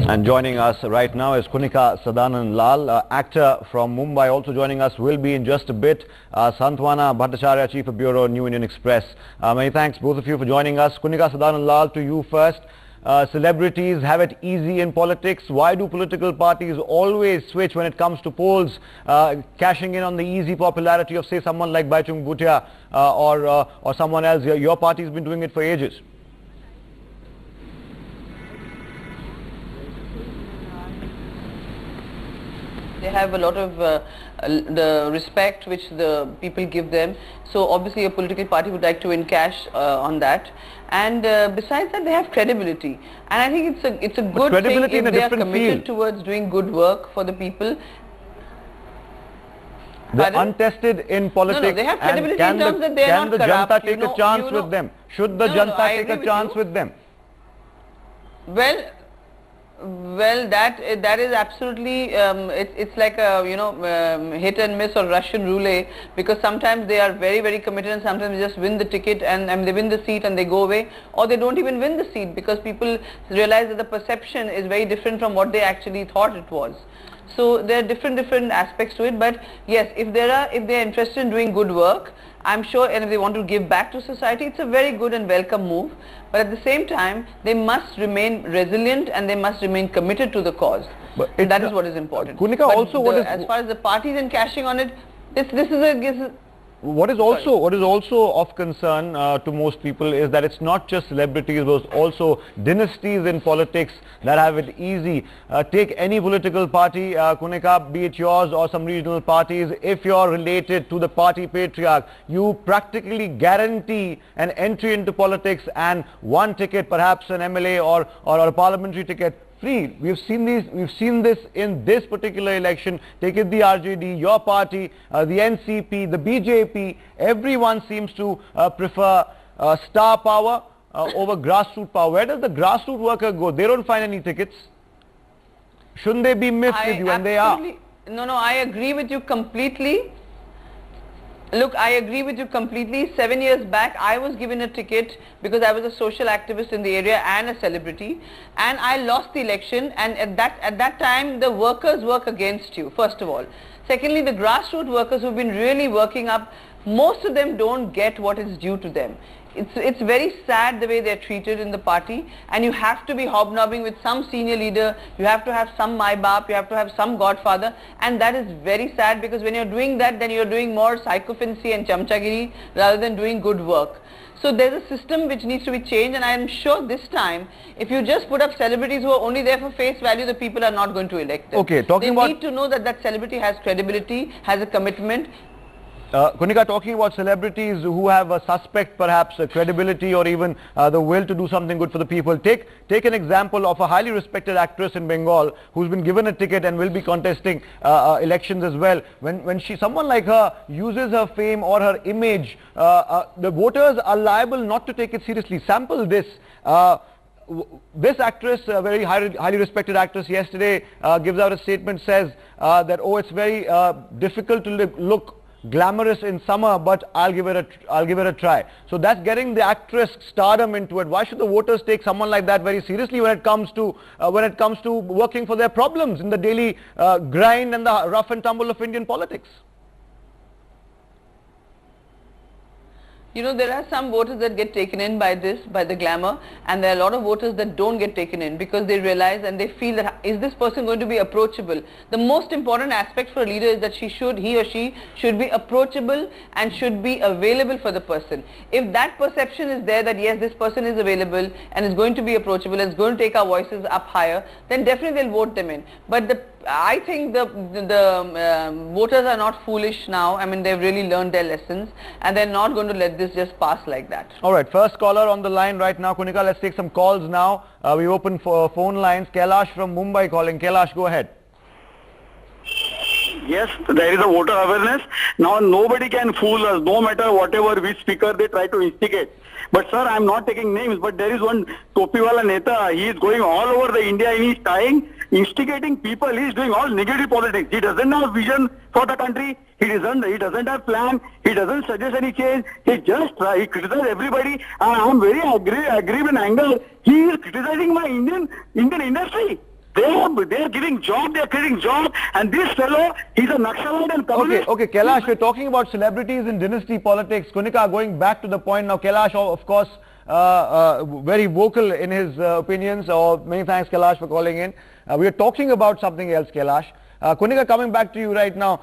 And joining us right now is Kunika Sadanand Lal, actor from Mumbai. Also joining us will be in just a bit Santwana Bhattacharya, Chief of Bureau, New Indian Express. Many thanks both of you for joining us. Kunika Sadanand Lal, to you first. Celebrities have it easy in politics. Why do political parties always switch when it comes to polls, cashing in on the easy popularity of, say, someone like Baichung Bhutia or someone else? Your party's been doing it for ages. They have a lot of the respect which the people give them. So obviously a political party would like to encash on that. And besides that, they have credibility. And I think it's a good thing if they are committed towards doing good work for the people. They're untested in politics. No, they have credibility in terms that they are not corrupt. Can the Janata take a chance with them? Should the Janata take a chance with them? Well, that is absolutely it's like a hit and miss or Russian roulette, because sometimes they are very committed and sometimes they just win the ticket and they win the seat and they go away, or they don't even win the seat because people realize that the perception is very different from what they actually thought it was. So there are different aspects to it. But yes, if they're interested in doing good work, I'm sure, and if they want to give back to society, it's a very good and welcome move. But at the same time, they must remain resilient and they must remain committed to the cause. And that is what is important. Kunika, also as far as the parties and cashing on it, this is what is also of concern to most people is that it's not just celebrities, but also dynasties in politics that have it easy. Take any political party, Kunika, be it yours or some regional parties. If you're related to the party patriarch, you practically guarantee an entry into politics and one ticket, perhaps an MLA or a parliamentary ticket, free. We've seen this in this particular election. Take it the RJD, your party, the NCP, the BJP. Everyone seems to prefer star power over grassroots power. Where does the grassroots worker go? They don't find any tickets. Shouldn't they be missed with you? And they are. No, I agree with you completely. Look, I agree with you completely. 7 years back, I was given a ticket because I was a social activist in the area and a celebrity, and I lost the election. And at that time, the workers work against you, first of all. Secondly, the grassroots workers who've been really working up, most of them don't get what is due to them. It's very sad the way they're treated in the party, and you have to be hobnobbing with some senior leader, you have to have some Mai-Baap, you have to have some godfather, and that is very sad, because when you're doing that, then you're doing more sycophancy and chamchagiri rather than doing good work. So there's a system which needs to be changed, and I am sure this time, if you just put up celebrities who are only there for face value, the people are not going to elect them. Okay, they need to know that that celebrity has credibility, has a commitment. Kunika, talking about celebrities who have a suspect, perhaps credibility or even the will to do something good for the people. Take an example of a highly respected actress in Bengal who's been given a ticket and will be contesting elections as well. When someone like her uses her fame or her image, the voters are liable not to take it seriously. Sample this. This actress, a very highly respected actress, yesterday gives out a statement, says that, oh, it's very difficult to look glamorous in summer, but I'll give it a try. So that's getting the actress stardom into it. Why should the voters take someone like that very seriously when it comes to working for their problems in the daily grind and the rough and tumble of Indian politics? You know, there are some voters that get taken in by the glamour, and there are a lot of voters that don't get taken in because they realize and they feel that, is this person going to be approachable? The most important aspect for a leader is that he or she should be approachable and should be available for the person. If that perception is there that yes, this person is available and is going to be approachable and is going to take our voices up higher, then definitely they'll vote them in. But I think the voters are not foolish now. I mean, they've really learned their lessons, and they're not going to let this just pass like that. All right, first caller on the line right now. Kunika, let's take some calls now. We open for phone lines. Kailash from Mumbai calling. Kailash, go ahead. Yes, there is a voter awareness. Now nobody can fool us, no matter whatever which speaker they try to instigate. But sir, I am not taking names, but there is one Topiwala Neta. He is going all over the India and he is trying, instigating people. He is doing all negative politics. He doesn't have vision for the country. He doesn't have plan. He doesn't suggest any change. He criticizes everybody. And I am very aggrieved and angry. He is criticizing my Indian industry. They're giving job, they're creating job, and this fellow, he's a Naxalite and communist. Okay, Kailash, we're talking about celebrities in dynasty politics. Kunika, going back to the point now, Kailash, of course, very vocal in his opinions. Many thanks, Kailash, for calling in. We are talking about something else, Kailash. Kunika, coming back to you right now.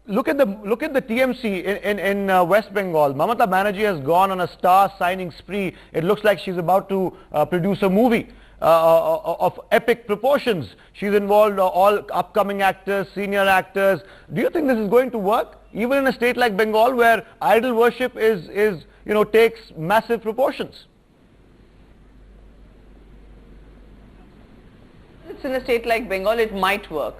Look at the TMC in West Bengal. Mamata Banerjee has gone on a star signing spree. It looks like she's about to produce a movie of epic proportions. She's involved all upcoming actors, senior actors. Do you think this is going to work, even in a state like Bengal, where idol worship takes massive proportions? It's in a state like Bengal, it might work.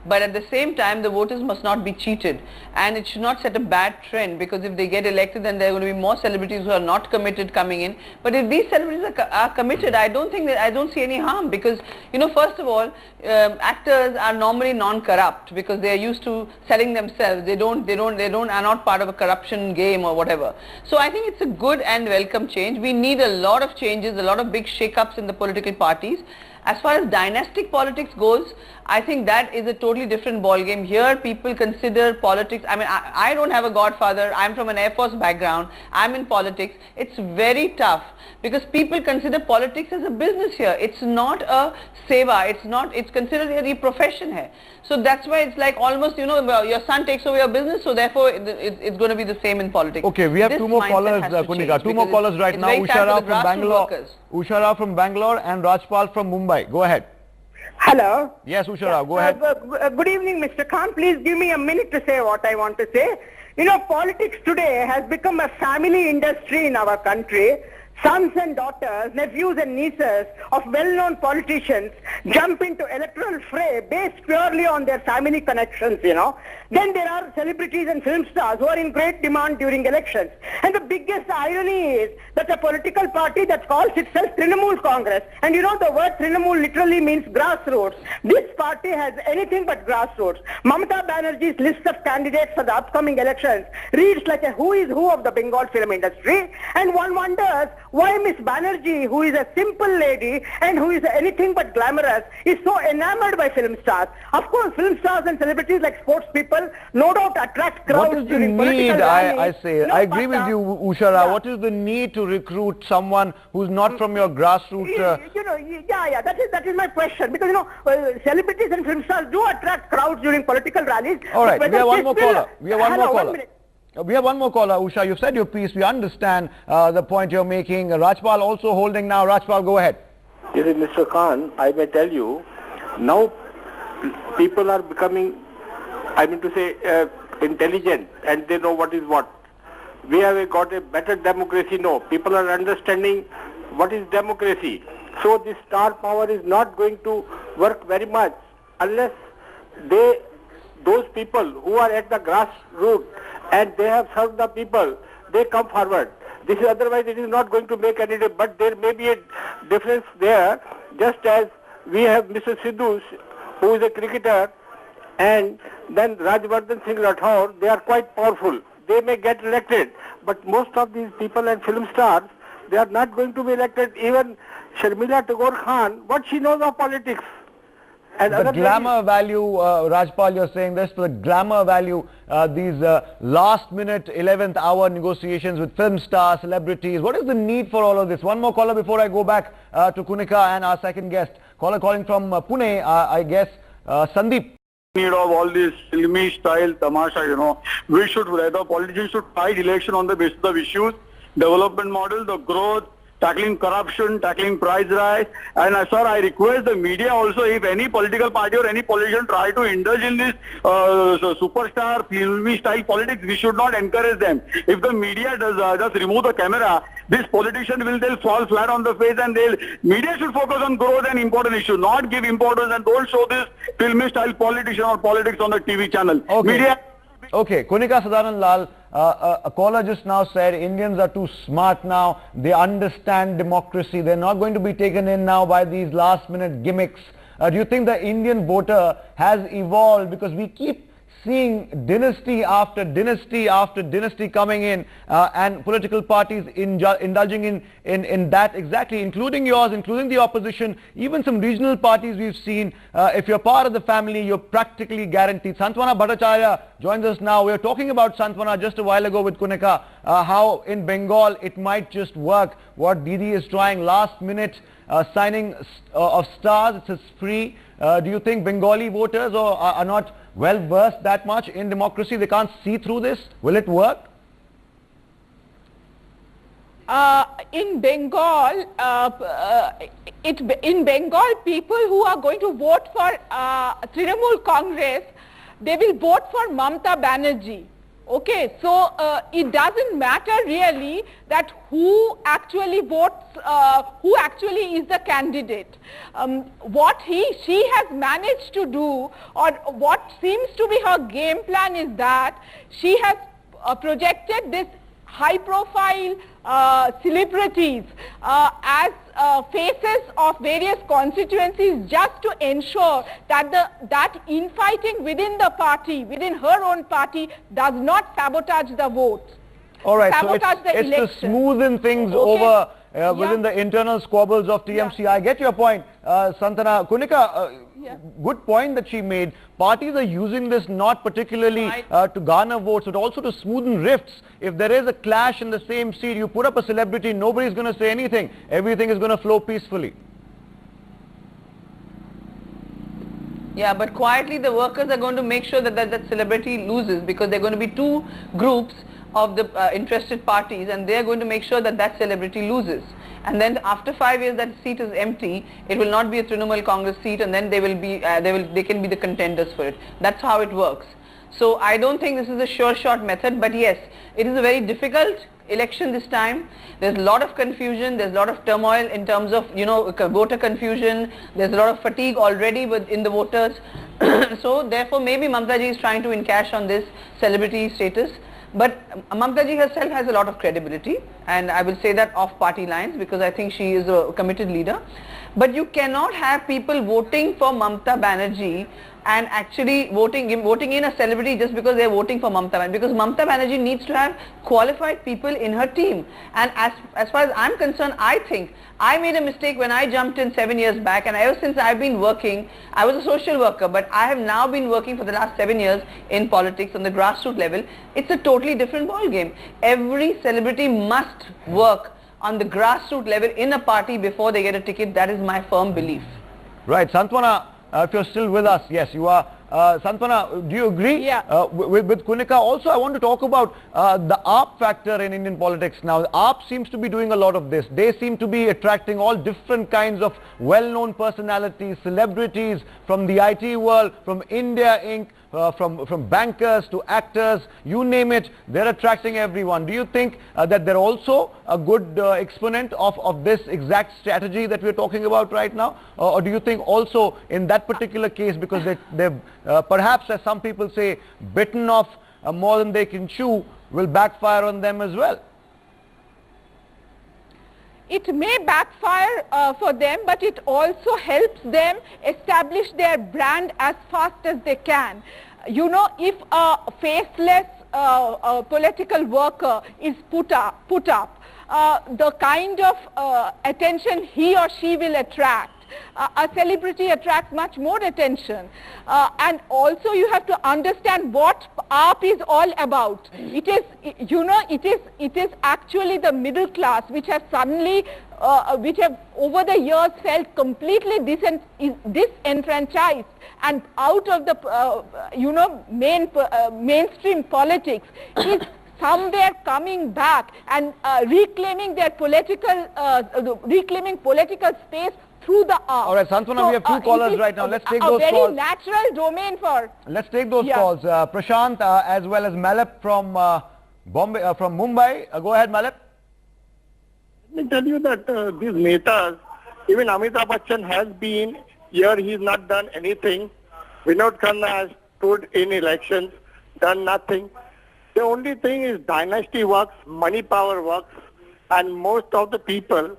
But at the same time, the voters must not be cheated, and it should not set a bad trend, because if they get elected, then there are going to be more celebrities who are not committed coming in. But if these celebrities are committed, I don't see any harm, because first of all, actors are normally non-corrupt because they are used to selling themselves. They are not part of a corruption game or whatever. So I think it's a good and welcome change. We need a lot of changes, a lot of big shake-ups in the political parties. As far as dynastic politics goes, I think that is a totally different ballgame. Here people consider politics, I mean, I don't have a godfather, I'm from an Air Force background, I'm in politics. It's very tough because people consider politics as a business here. It's not a seva, it's considered a profession here. So that's why it's like almost, your son takes over your business, so therefore it's going to be the same in politics. Okay, we have two more callers, Kunika. Two more callers right now. Usha Rao from Bangalore. Usha Rao from Bangalore and Rajpal from Mumbai. Go ahead. Hello. Yes, Usha Rao, go ahead. Good evening, Mr. Khan. Please give me a minute to say what I want to say. Politics today has become a family industry in our country. Sons and daughters, nephews and nieces of well-known politicians jump into electoral fray based purely on their family connections, Then there are celebrities and film stars who are in great demand during elections. And the biggest irony is that a political party that calls itself Trinamool Congress, and the word Trinamool literally means grassroots. This party has anything but grassroots. Mamata Banerjee's list of candidates for the upcoming elections reads like a who is who of the Bengal film industry, and one wonders why Miss Banerjee, who is a simple lady and who is anything but glamorous, is so enamored by film stars. Of course, film stars and celebrities like sports people no doubt attract crowds. What is the need, I agree with you, Usha Rao. What is the need to recruit someone who's not from your grassroots? That is my question. Because, celebrities and film stars do attract crowds during political rallies. All right, we have one more caller. We have one more caller, Usha. You've said your piece. We understand the point you're making. Rajpal also holding now. Rajpal, go ahead. Yes, Mr. Khan, I may tell you, now people are becoming, intelligent, and they know what is what. We have got a better democracy now. People are understanding what is democracy. So this star power is not going to work very much unless those people who are at the grassroots and they have served the people, they come forward. This is otherwise it is not going to make any difference. But there may be a difference there, just as we have Mr. Sidhu, who is a cricketer, and then Rajvardhan Singh Rathore. They are quite powerful. They may get elected, but most of these people and film stars, they are not going to be elected. Even Sharmila Tagore Khan, what she knows of politics. And the glamour value, Rajpal, you're saying this, for the glamour value, these last-minute, 11th hour negotiations with film stars, celebrities. What is the need for all of this? One more caller before I go back to Kunika and our second guest. Caller calling from Pune, I guess, Sandeep. Need of all this filmy style tamasha, we should, rather politicians should fight election on the basis of issues, development model, the growth, tackling corruption, tackling price rise. And sir, I request the media also, if any political party or any politician try to indulge in this superstar filmy style politics, we should not encourage them. If the media does just remove the camera, this politician they'll fall flat on the face, and media should focus on growth and important issues, not give importance, and don't show this filmy style politician or politics on the TV channel. Okay. Media. Okay, Kunika Sadanan Lal, a caller just now said Indians are too smart now, they understand democracy, they're not going to be taken in now by these last minute gimmicks. Do you think the Indian voter has evolved? Because we keep seeing dynasty after dynasty after dynasty coming in, and political parties indulging in that exactly, including yours, including the opposition, even some regional parties we've seen. If you're part of the family, you're practically guaranteed. Santwana Bhattacharya joins us now. We were talking about Santwana just a while ago with Kunika, how in Bengal it might just work. What Didi is trying, last minute signing of stars, it's free. Do you think Bengali voters are not well versed that much in democracy? They can't see through this. Will it work? In Bengal, people who are going to vote for Trinamool Congress, they will vote for Mamata Banerjee. Okay, so it doesn't matter really that who actually votes, who actually is the candidate. What she has managed to do, or what seems to be her game plan, is that she has projected this high-profile celebrities as faces of various constituencies, just to ensure that that infighting within the party, within her own party, does not sabotage the votes. All right, so it's to smoothen things over within the internal squabbles of TMC. Yeah. I get your point, Santana. Kunika, good point that she made. Parties are using this not particularly to garner votes, but also to smoothen rifts. If there is a clash in the same seat, you put up a celebrity, nobody's going to say anything. Everything is going to flow peacefully. Yeah, but quietly the workers are going to make sure that that celebrity loses, because there are going to be two groups of the interested parties, and they are going to make sure that that celebrity loses. And then after 5 years that seat is empty, it will not be a Trinamool Congress seat, and then they will be they can be the contenders for it. That's how it works. So I don't think this is a sure shot method, but yes, it is a very difficult election this time. There's a lot of confusion, there's a lot of turmoil in terms of, you know, voter confusion. There's a lot of fatigue already in the voters. So therefore maybe Mamata ji is trying to encash on this celebrity status. But Mamata ji herself has a lot of credibility, and I will say that off party lines, because I think she is a committed leader. But you cannot have people voting for Mamata Banerjee and actually voting in a celebrity just because they are voting for Mamata Banerjee, because Mamata Banerjee needs to have qualified people in her team. And as far as I'm concerned, I think I made a mistake when I jumped in 7 years back, and ever since I've been working, I was a social worker, but I have now been working for the last 7 years in politics on the grassroots level. It's a totally different ball game. Every celebrity must work on the grassroots level in a party before they get a ticket. That is my firm belief. Right, Santwana, if you're still with us, yes, you are. Santwana, do you agree with Kunika? Also, I want to talk about the AAP factor in Indian politics now. AAP seems to be doing a lot of this. They seem to be attracting all different kinds of well-known personalities, celebrities from the IT world, from India Inc., from bankers to actors, you name it, they're attracting everyone. Do you think that they're also a good exponent of this exact strategy that we're talking about right now? Or do you think also in that particular case, because they've perhaps, as some people say, bitten off more than they can chew, will backfire on them as well? It may backfire for them, but it also helps them establish their brand as fast as they can. You know, if a faceless political worker is put up, the kind of attention he or she will attract, a celebrity attracts much more attention. And also you have to understand what AAP is all about. It is, you know, it is actually the middle class which has suddenly, which have over the years felt completely disenfranchised and out of the, you know, mainstream politics, is somewhere coming back and reclaiming their political, reclaiming political space through the AAP. All right, Santwana, so, we have two callers right now. Let's take those calls. A very natural domain for... Let's take those calls. Prashant as well as Malap from Bombay, from Mumbai. Go ahead, Malap. Let me tell you that these netas, even Amitabh Bachchan has been here, he's not done anything. Vinod Khanna has stood in elections, done nothing. The only thing is dynasty works, money power works, and most of the people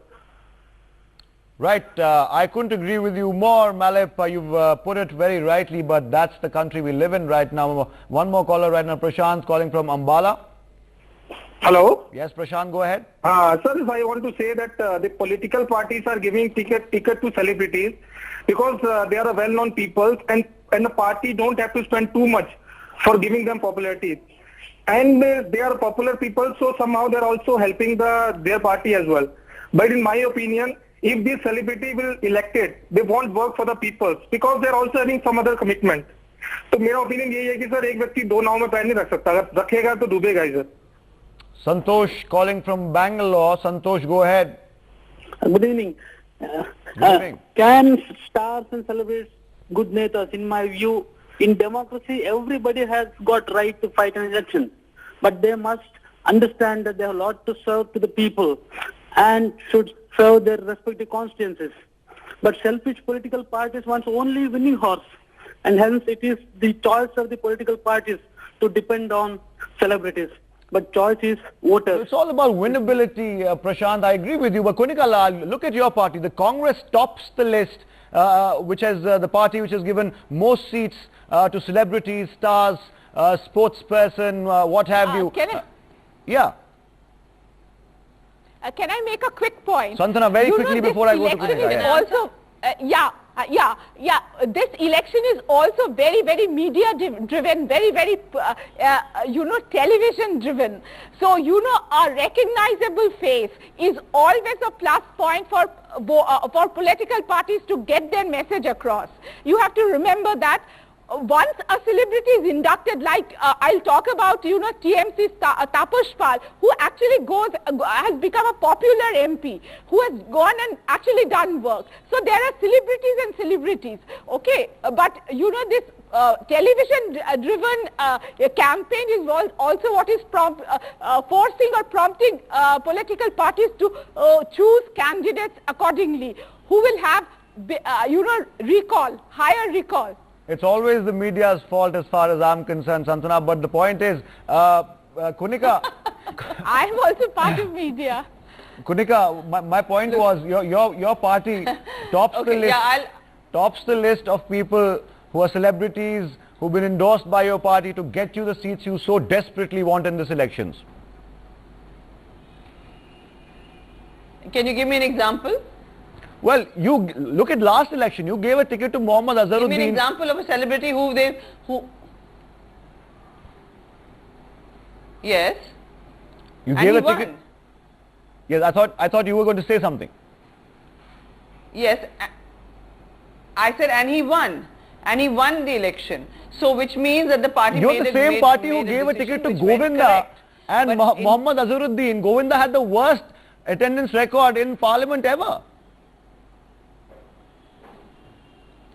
Right, I couldn't agree with you more, Malip. You've put it very rightly, but that's the country we live in right now. One more caller right now, Prashant, calling from Ambala. Hello? Yes, Prashant, go ahead. Sir, I want to say that the political parties are giving ticket to celebrities because they are well-known people, and the party don't have to spend too much for giving them popularity. And they are popular people, so somehow they are also helping their party as well. But in my opinion, if this celebrity will elected, they won't work for the people because they are also having some other commitment. तो मेरा opinion यही है कि sir एक व्यक्ति दो नाव में पैर नहीं रख सकता, अगर रखेगा तो डूबेगा ही sir. Santosh calling from Bangalore. Santosh, go ahead. Good evening. Good evening. Can stars and celebrities good netas? In my view, in democracy, everybody has got right to fight an election, but they must understand that they have a lot to serve to the people and should serve their respective constituencies. But selfish political parties want only winning horse, and hence it is the choice of the political parties to depend on celebrities. But choice is voters. It's all about winnability, Prashant. I agree with you. But Konika Lal, look at your party. The Congress tops the list, which has the party which has given most seats to celebrities, stars, sportsperson, what have you. Yeah. Can I make a quick point? Santana, very quickly before I go to Konika. Also, this election is also very, very media driven, very, very, television driven. So, a recognizable face is always a plus point for political parties to get their message across. You have to remember that. Once a celebrity is inducted, like I'll talk about, TMC's Taposh Pal, who actually has become a popular MP, who has gone and actually done work. So there are celebrities and celebrities, okay? But this television-driven campaign is also what is forcing or prompting political parties to choose candidates accordingly, who will have, higher recall. It's always the media's fault as far as I'm concerned, Santana. But the point is, Konika. I'm also part of media. Konika, my point was your party tops the list. Tops the list of people who are celebrities who've been endorsed by your party to get you the seats you so desperately want in this elections. Can you give me an example? Well, you look at last election. You gave a ticket to Mohammad Azharuddin. Give me an example of a celebrity who. Yes. You gave a ticket. Yes, I thought you were going to say something. Yes, I said, and he won. And he won the election. So, which means that the party. You're the same party who gave a ticket to Govinda and Mohammad Azharuddin. Govinda had the worst attendance record in Parliament ever.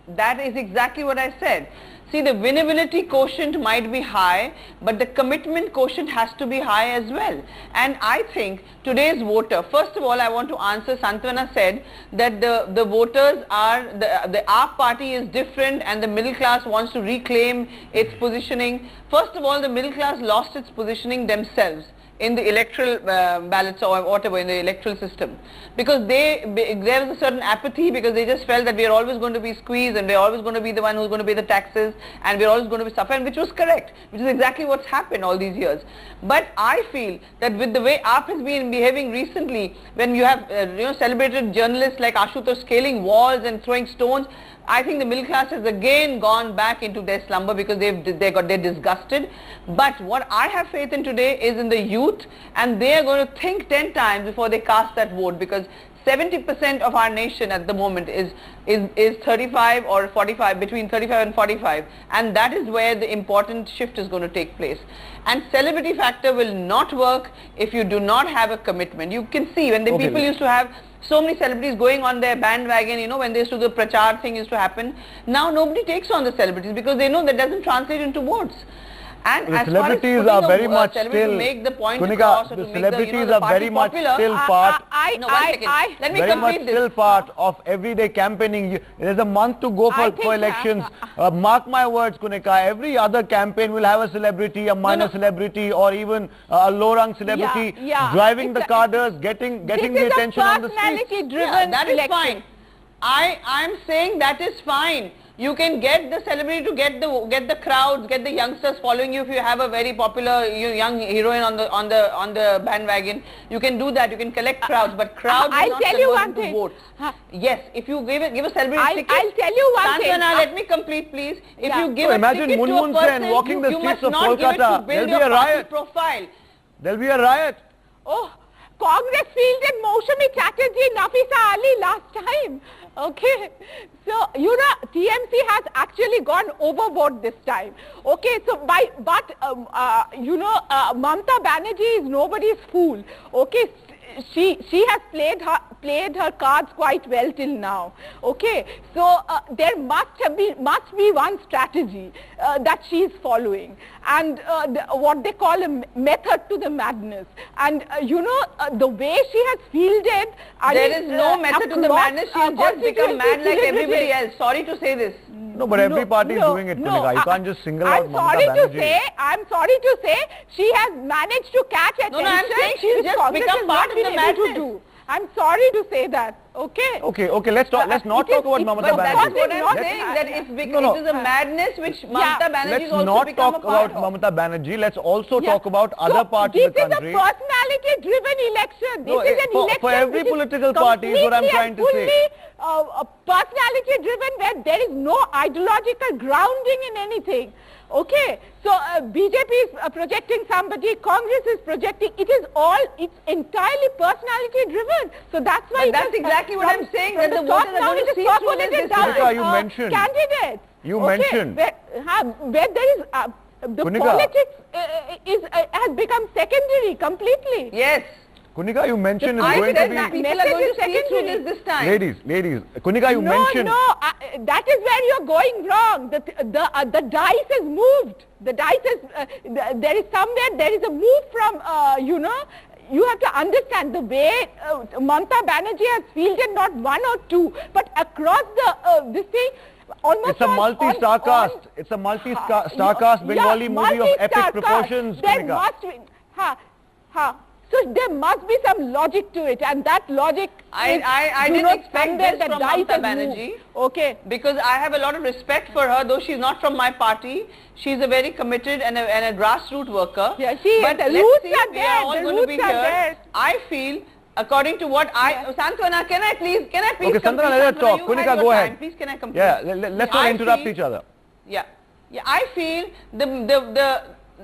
That is exactly what I said. See, the winnability quotient might be high, but the commitment quotient has to be high as well. And I think today's voter, first of all, I want to answer, Santana said that the voters are, the AAP party is different and the middle class wants to reclaim its positioning. First of all, the middle class lost its positioning themselves in the electoral ballots or whatever, in the electoral system, because there was a certain apathy, because they just felt that we are always going to be squeezed and we are always going to be the one who's going to pay the taxes and we are always going to be suffering, which was correct, which is exactly what's happened all these years. But I feel that with the way AAP has been behaving recently, when you have celebrated journalists like Ashutosh scaling walls and throwing stones, I think the middle class has again gone back into their slumber because they're disgusted. But what I have faith in today is in the youth, and they are going to think 10 times before they cast that vote, because 70% of our nation at the moment is 35 or 45, between 35 and 45, and that is where the important shift is going to take place. And celebrity factor will not work if you do not have a commitment. You can see when the people used to have so many celebrities going on their bandwagon, when they used to do the prachar thing used to happen. Now nobody takes on the celebrities because they know that doesn't translate into votes. And the celebrities are very much still, Konika, the celebrities are very much still part, very much still part of everyday campaigning. There's a month to go for elections. Mark my words, Konika, every other campaign will have a celebrity, a minor celebrity, or even a low-rung celebrity driving the cadres, getting the attention on the streets. That is fine. I'm saying that is fine. You can get the celebrity to get the crowds, get the youngsters following you if you have a very popular young heroine on the bandwagon. You can do that. You can collect crowds, but crowds I'll tell you one thing. Votes. Yes, if you give a celebrity ticket. I'll tell you one thing. Santwana, let me complete, please. If you give so a imagine ticket to a Munmun Sen person, walking the you streets must of not give it to Kolkata. build There'll be your a party riot. profile. There'll be a riot. Oh, Congress fielded Moushami Chatterjee, Nafisa Ali last time. Okay, so you know TMC has actually gone overboard this time. Okay, so you know Mamata Banerjee is nobody's fool. Okay, she has played her cards quite well till now. Okay, so there must be one strategy that she is following, and what they call a method to the madness. And you know the way she has fielded. There is no method to the madness. She just become mad like everybody else. Sorry to say this. No, but every party is doing it, Kanika. You can't just single out Mamata Banerjee. I'm sorry to say, she has managed to catch attention. No, I'm saying she's just become part of the madness. I'm sorry to say that. Okay. Okay. Let's not talk about Mamata Banerjee. That's what I'm saying. That it is a madness which Mamata Banerjee is also become a part of. Let's not talk about Mamata Banerjee. Let's also talk about other parts of the country. This is a personality-driven election. This is an election for every political party is what I'm trying to say. Personality-driven, where there is no ideological grounding in anything. Okay, so BJP is projecting somebody, Congress is projecting. It's entirely personality-driven. So that's why. But that's exactly what I'm saying. That the voters are going to see through this time. You mentioned candidates. You mentioned where there is the Kunika. Politics has become secondary completely. Yes. Kunika, you mentioned it's I going to be. People are going to see through this time. Ladies, Kunika, you mentioned. No, that is where you're going wrong. The dice has moved. The dice is, there is a move from, you know, you have to understand the way Mamata Banerjee has fielded not one or two, but across this thing, almost it's a multi-star cast. It's a multi-star cast Bengali movie of epic proportions, There Kunika. must be, so there must be some logic to it, and that logic I didn't expect this from Mamata Banerjee. Okay. Because I have a lot of respect for her, though she's not from my party. She's a very committed and a grassroots worker. Yeah, but the let's roots see, are we there. are all The going to be roots are here. there. I feel, according to what Santwana, can I please Okay, Santwana, let us talk. Kunika, go ahead. Please, can I complete? Yeah, let's not interrupt each other. Yeah, I feel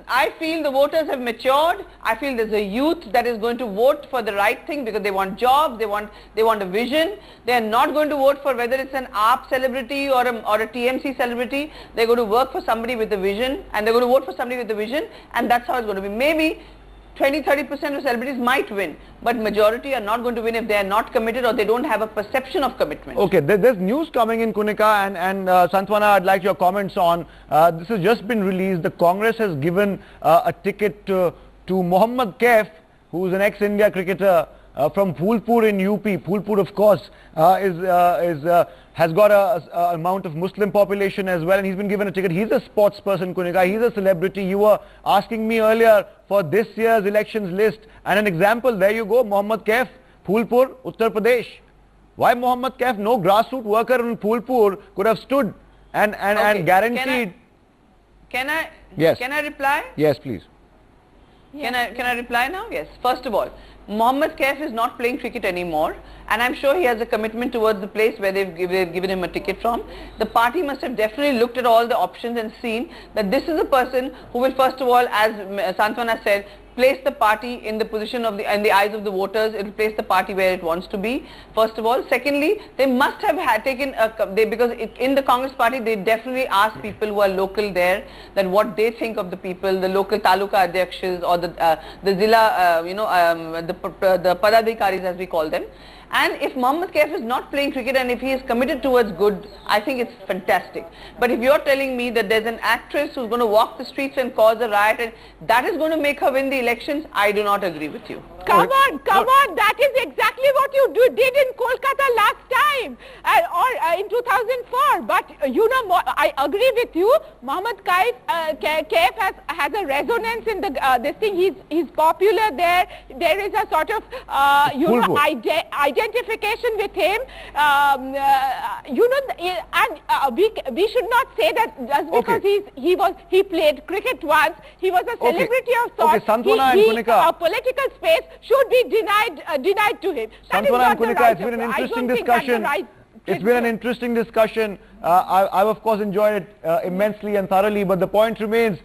I feel the voters have matured. I feel there's a youth that is going to vote for the right thing because they want jobs, they want a vision. They are not going to vote for whether it's an AAP celebrity or a TMC celebrity. They're going to work for somebody with a vision, and they're going to vote for somebody with a vision, and that's how it's going to be. Maybe 20-30% of celebrities might win, but majority are not going to win if they are not committed or they don't have a perception of commitment. Okay, there's news coming in, Kunika, and Santwana, I'd like your comments on. This has just been released. The Congress has given a ticket to Mohammad Kaif, who's an ex-India cricketer from Phulpur in UP. Phulpur, of course, has got a amount of Muslim population as well, and he's been given a ticket. He's a sports person, Kunika. He's a celebrity. You were asking me earlier for this year's elections list, and an example, there you go, Mohammad Kaif, Phulpur, Uttar Pradesh. Why Mohammad Kaif? No grassroots worker in Phulpur could have stood and guaranteed. Can I Yes. Can I reply? Yes, please. Can I reply now? Yes. First of all, Mohammad Kaif is not playing cricket anymore, and I'm sure he has a commitment towards the place where they've given him a ticket from. The party must have definitely looked at all the options and seen that this is a person who will, first of all, as Santwana said, place the party in the position of in the eyes of the voters. It will place the party where it wants to be, first of all. Secondly, they must have taken because in the Congress party they definitely ask people who are local there that what they think of the people, the local taluka adhyakshas or the zilla, the padadhikaris as we call them. And if Mohammad Kaif is not playing cricket and if he is committed towards good, I think it's fantastic. But if you're telling me that there's an actress who's going to walk the streets and cause a riot and that is going to make her win the elections, I do not agree with you. Come on, that is exactly what you did in Kolkata last time. time, or in 2004. But you know, I agree with you. Mohammad Kaif has a resonance in the this thing. He's popular there. There is a sort of identification with him. You know, and we should not say that just because he played cricket once, he was a celebrity of sorts. Okay, Santwana and Kunika. A political space should be denied to him. Santwana and Kunika, it's been an interesting discussion. It's been an interesting discussion. I've of course enjoyed it immensely and thoroughly, but the point remains,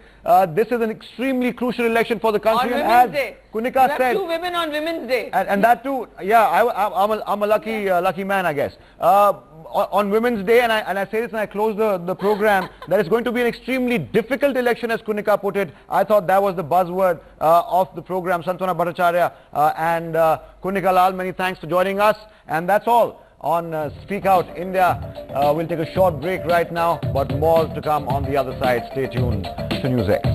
this is an extremely crucial election for the country. On and Women's Day. Kunika you said, have 2 women on Women's Day. And that too, yeah, I'm a lucky man, I guess. On Women's Day, and I say this and I close the program, that it's going to be an extremely difficult election, as Kunika put it. I thought that was the buzzword of the program. Santwana Bhattacharya and Kunika Lal, many thanks for joining us. And that's all on Speak Out India. We'll take a short break right now, but more to come on the other side. Stay tuned to News X.